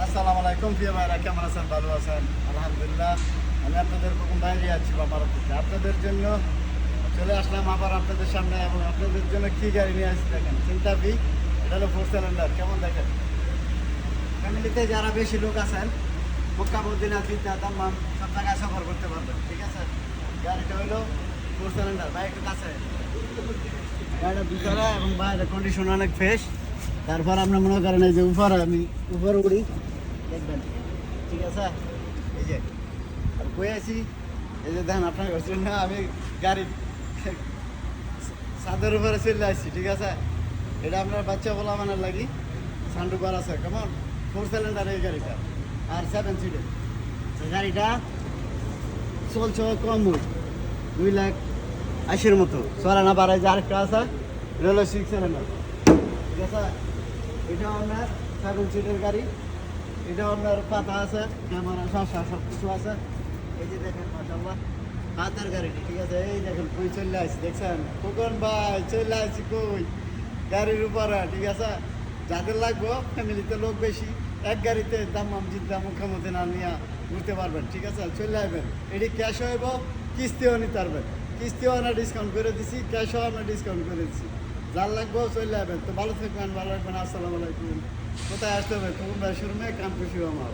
আসসালামু আলাইকুম প্রিয় ভাইরা, কেমন আছেন? ভালো আছেন? আলহামদুলিল্লাহ। আমি আপনাদের কোন বাইরে আছি বাবার অফিসে। আপনাদের জন্য চলে আসলাম আবার আপনাদের সামনে, এবং আপনাদের জন্য কি গাড়ি নিয়ে আসছি দেখেন, চিন্তা বি। এটা হলো 4 সিলিন্ডার। কেমন দেখেন? ফ্যামিলিতে যারা বেশি লোক আছেন, মক্কা মদিনা জিদ্দা দাম্মাম সব জায়গায় সফর করতে পারবেন, ঠিক আছে? গাড়িটা হলো 4 সিলিন্ডার। ভাই একটু কাছে, গাড়িটা ভিতরে এবং বাইরে কন্ডিশন অনেক ফ্রেশ। তারপর আমরা মনে করেন এই যে উপরে আমি উপরে উড়ি দেখবেন, ঠিক আছে? এই যে আর কই আছি, এই যে দেখেন আপনার জন্য আমি গাড়ি ছাদের উপরে চলে আসছি, ঠিক আছে? এটা আপনার বাচ্চা বলা মানার লাগি সান্ডু করা আছে। কেমন 4 সিলিন্ডার এই গাড়িটা, আর 7 সিটের গাড়িটা চলছে কম 2,80,000 মতো চলে না, বাড়াই যে আরেকটা আছে এটা হলো 6 সিলিন্ডার, ঠিক আছে? এটা আপনার 7 সিটের গাড়ি। এটা আপনার পাতা আছে, ক্যামেরা শসা সব কিছু আছে। এই যে দেখেন মাশাআল্লাহ হাতের গাড়িটি, ঠিক আছে? এই দেখেন কই চলে আসছি, দেখছেন? কোন ভাই চলে আসছি কই গাড়ির উপরে, ঠিক আছে? যাদের লাগবো ফ্যামিলিতে লোক বেশি, এক গাড়িতে দাম্মাম জিদ্দা মুখ্যমন্ত্রী না নিয়ে ঘুরতে পারবেন, ঠিক আছে? চলে আসবেন। এটি ক্যাশ হইব, কিস্তিও নিতে পারবেন। কিস্তিও আমরা ডিসকাউন্ট করে দিছি, ক্যাশও আমরা ডিসকাউন্ট করে দিচ্ছি। যার লাগবো চলে আসবেন। তো ভালো থাকবেন, ভালো রাখবেন। আসসালামু আলাইকুম। কোথায় আসতে হবে? কোন ভাই শোরুমে কাম খুশি আমার।